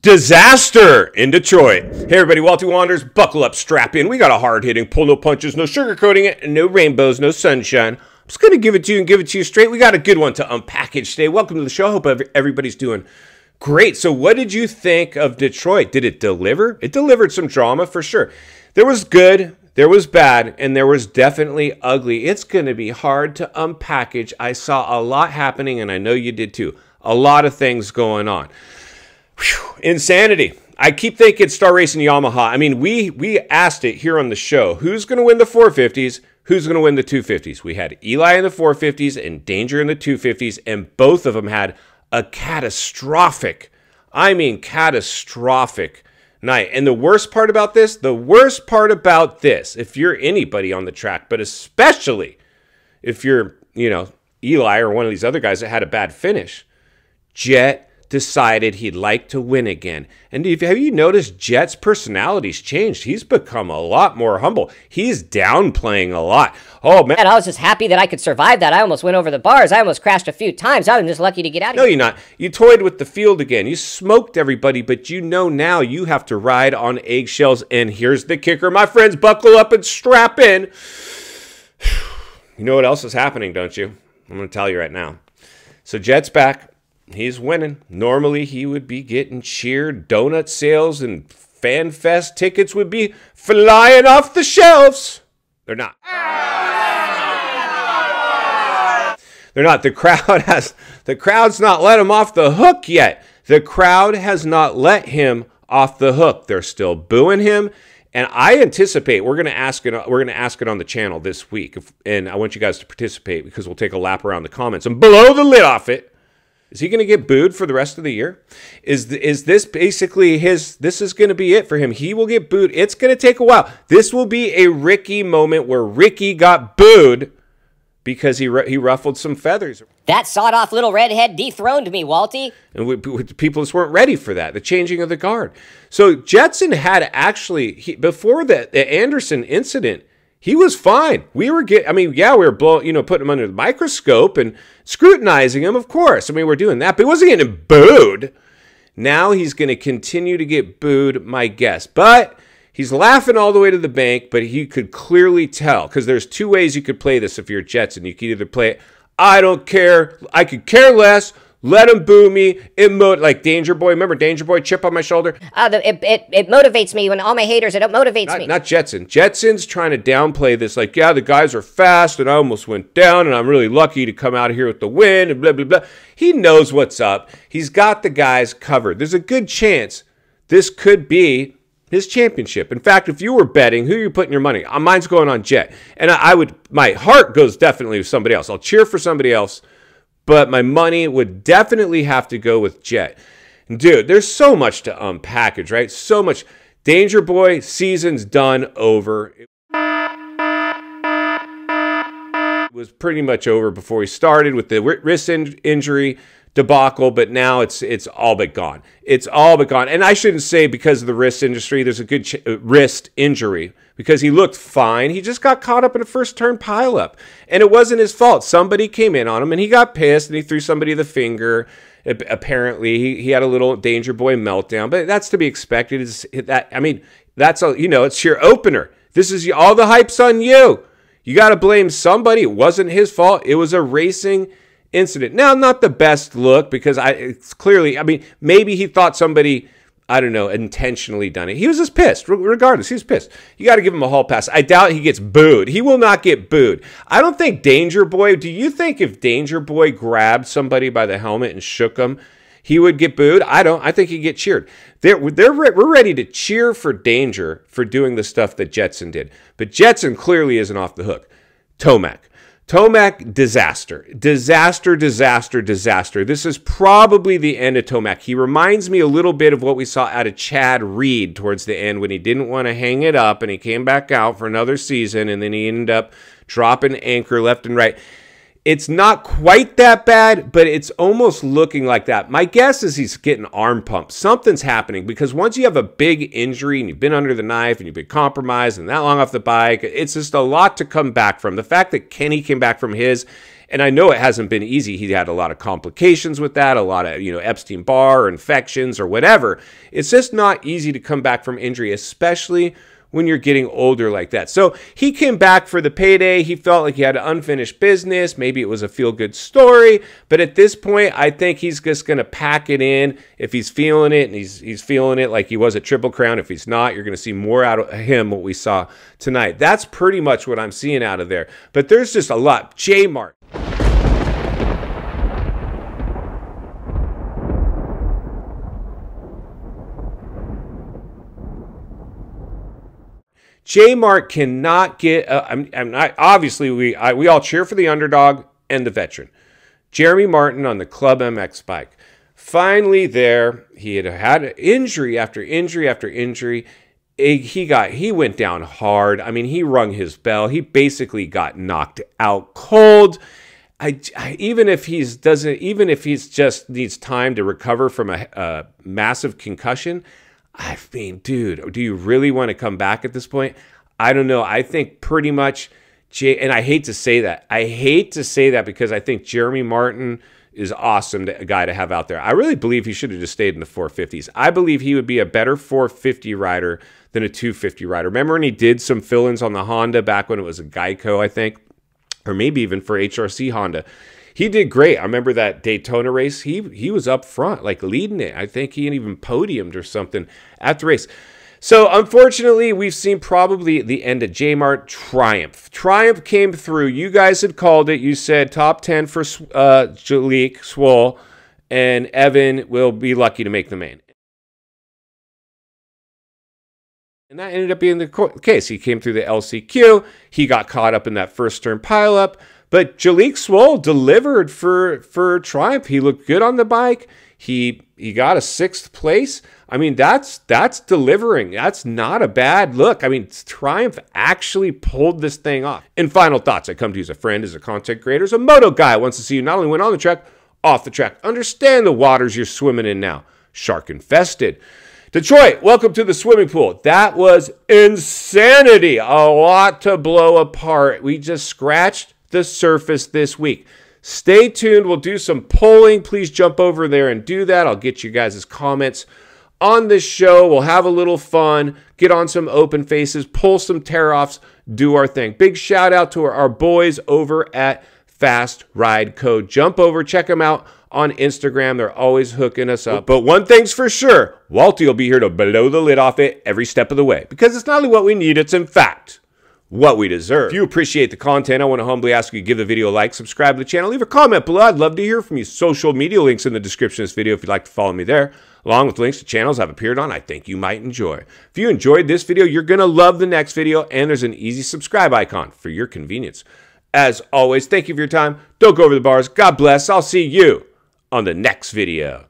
Disaster in Detroit. Hey everybody, Walty Wanders, buckle up, strap in. We got a hard-hitting, pull no punches, no sugarcoating it, and no rainbows, no sunshine. I'm just going to give it to you and give it to you straight. We got a good one to unpackage today. Welcome to the show. I hope everybody's doing great. So what did you think of Detroit? Did it deliver? It delivered some drama for sure. There was good, there was bad, and there was definitely ugly. It's going to be hard to unpackage. I saw a lot happening, and I know you did too. A lot of things going on. Whew, insanity. I keep thinking Star Racing Yamaha. I mean, we asked it here on the show. Who's going to win the 450s? Who's going to win the 250s? We had Eli in the 450s and Danger in the 250s, and both of them had a catastrophic, I mean catastrophic night. And the worst part about this, if you're anybody on the track, but especially if you're, Eli or one of these other guys that had a bad finish, Jet decided he'd like to win again. And have you noticed Jet's personality's changed? He's become a lot more humble. He's downplaying a lot. Oh, man. And I was just happy that I could survive that. I almost went over the bars. I almost crashed a few times. I'm just lucky to get out of here. No, you're not. You toyed with the field again. You smoked everybody, but you know now you have to ride on eggshells. And here's the kicker, my friends. Buckle up and strap in. You know what else is happening, don't you? I'm going to tell you right now. So Jet's back. He's winning. Normally, he would be getting cheered. Donut sales and Fan Fest tickets would be flying off the shelves. They're not. They're not. The crowd's not let him off the hook yet. The crowd has not let him off the hook. They're still booing him. And I anticipate we're going to ask it on the channel this week. And I want you guys to participate because we'll take a lap around the comments and blow the lid off it. Is he going to get booed for the rest of the year? Is this basically this is going to be it for him? He will get booed. It's going to take a while. This will be a Ricky moment where Ricky got booed because he ruffled some feathers. That sawed-off little redhead dethroned me, Walty. And people just weren't ready for that, the changing of the guard. So Jetson had actually, before the Anderson incident, he was fine. We were we were putting him under the microscope and scrutinizing him, of course. We're doing that, but he wasn't getting booed. Now he's going to continue to get booed, my guess. But he's laughing all the way to the bank, but he could clearly tell, because there's two ways you could play this if you're Jetson. You could either play it, I don't care, I could care less, let him boo me, like Danger Boy. Remember Danger Boy, chip on my shoulder? It motivates me when all my haters, it motivates me. Not Jetson. Jetson's trying to downplay this, like, yeah, the guys are fast, and I almost went down, and I'm really lucky to come out of here with the win, and blah, blah, blah. He knows what's up. He's got the guys covered. There's a good chance this could be his championship. In fact, if you were betting, who are you putting your money on? Mine's going on Jet. And my heart goes definitely with somebody else. I'll cheer for somebody else. But my money would definitely have to go with Jet. Dude, there's so much to unpackage, right? So much. Danger Boy, season's done, over. It was pretty much over before he started with the wrist injury debacle, but now it's all but gone. It's all but gone. And I shouldn't say because of the wrist injury, there's a good wrist injury, because he looked fine. He just got caught up in a first turn pileup. And it wasn't his fault. Somebody came in on him, and he got pissed, and he threw somebody the finger. Apparently, he had a little Danger Boy meltdown. But that's to be expected. It's your opener. This is all the hype's on you. You got to blame somebody. It wasn't his fault. It was a racing incident. Now, not the best look, because it's clearly, maybe he thought somebody, I don't know, intentionally done it. He was just pissed. Regardless, he was pissed. You got to give him a hall pass. I doubt he gets booed. He will not get booed. I don't think Danger Boy, do you think if Danger Boy grabbed somebody by the helmet and shook him, he would get booed? I don't. I think he'd get cheered. We're ready to cheer for Danger for doing the stuff that Jetson did. But Jetson clearly isn't off the hook. Tomac, disaster. Disaster. This is probably the end of Tomac. He reminds me a little bit of what we saw out of Chad Reed towards the end when he didn't want to hang it up and he came back out for another season, and then he ended up dropping anchor left and right. It's not quite that bad, but it's almost looking like that. My guess is he's getting arm pumped. Something's happening, because once you have a big injury and you've been under the knife and you've been compromised and that long off the bike, it's just a lot to come back from. The fact that Kenny came back from his And I know it hasn't been easy. He had a lot of complications with that, a lot of, Epstein-Barr or infections or whatever. It's just not easy to come back from injury, especially when you're getting older like that. So he came back for the payday. He felt like he had unfinished business. Maybe it was a feel-good story. But at this point, I think he's just going to pack it in. If he's feeling it, and he's feeling it like he was at Triple Crown. If he's not, you're going to see more out of him, what we saw tonight. That's pretty much what I'm seeing out of there. But there's just a lot. J-Mart. J-Mart cannot get, obviously we all cheer for the underdog and the veteran. Jeremy Martin on the Club MX bike. Finally there, he had injury after injury after injury. He went down hard. I mean, he rung his bell. He basically got knocked out cold. Even if he's just needs time to recover from a massive concussion, I mean, dude, do you really want to come back at this point? I don't know. I think pretty much and I hate to say that. I hate to say that because I think Jeremy Martin is awesome, a guy to have out there. I really believe he should have just stayed in the 450s. I believe he would be a better 450 rider than a 250 rider. Remember when he did some fill-ins on the Honda back when it was a Geico, I think, or maybe even for HRC Honda? He did great. I remember that Daytona race. He was up front, like leading it. I think he even podiumed or something at the race. So unfortunately, we've seen probably the end of J-Mart. Triumph. Triumph came through. You guys had called it. You said top 10 for Jalik, Swole, and Evan will be lucky to make the main. And that ended up being the case. He came through the LCQ. He got caught up in that first turn pileup. But Jalik Swole delivered for Triumph. He looked good on the bike. He got a 6th place. I mean, that's delivering. That's not a bad look. I mean, Triumph actually pulled this thing off. And final thoughts. I come to you as a friend, as a content creator, as a moto guy. Wants to see you not only win on the track, off the track. Understand the waters you're swimming in now. Shark infested. Detroit, welcome to the swimming pool. That was insanity. A lot to blow apart. We just scratched the surface this week. Stay tuned. We'll do some polling. Please jump over there and do that. I'll get you guys' comments on this show. We'll have a little fun, get on some open faces, pull some tear-offs, do our thing. Big shout out to our boys over at Fast Ride Code. Jump over, check them out on Instagram. They're always hooking us up. But one thing's for sure, Walty will be here to blow the lid off it every step of the way. Because it's not only what we need, it's in fact what we deserve. If you appreciate the content, I want to humbly ask you to give the video a like, subscribe to the channel, leave a comment below. I'd love to hear from you. Social media links in the description of this video if you'd like to follow me there, along with links to channels I've appeared on I think you might enjoy. If you enjoyed this video, you're going to love the next video, and there's an easy subscribe icon for your convenience. As always, thank you for your time. Don't go over the bars. God bless. I'll see you on the next video.